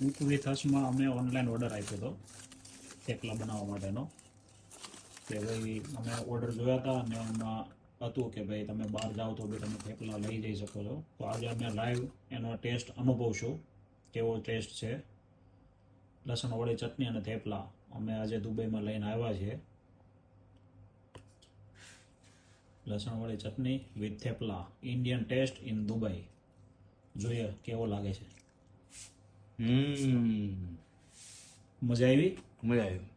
Cook with અસમાં અમે online order આપ્યો હતો થેપલા બનાવવા માટેનો કે ભાઈ અમે ઓર્ડર જોયા હતા અને એમાં હતું કે ભાઈ તમે બહાર જાઓ તો બી તમે થેપલા લઈ જઈ શકો છો. તો આજે અમે લાઈવ એનો ટેસ્ટ અનુભવશું કેવો ટેસ્ટ છે. લસણવાળી ચટણી અને થેપલા અમે આજે દુબઈમાં લઈને આવ્યા છીએ. લસણવાળી chutney with thepla, Indian taste in Dubai. જોઈએ કેવો લાગે છે. મજા આવી? મજા આવી.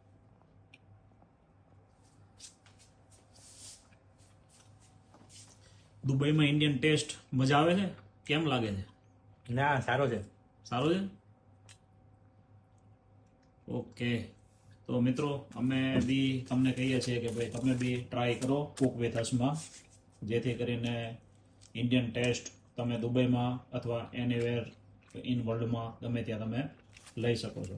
દુબઈમાં ઇન્ડિયન ટેસ્ટ મજા આવે છે? કેમ લાગે છે? ના, સારો છે. સારું છે. ઓકે, તો મિત્રો અમે બી તમને કહીએ છીએ કે ભાઈ તમે બી ટ્રાય કરો કુક વિથ અસમાં, જેથી કરીને ઇન્ડિયન ટેસ્ટ તમે દુબઈમાં અથવા એનીવેર ઇન વર્લ્ડમાં ગમે ત્યાં તમે લઈ શકો છો.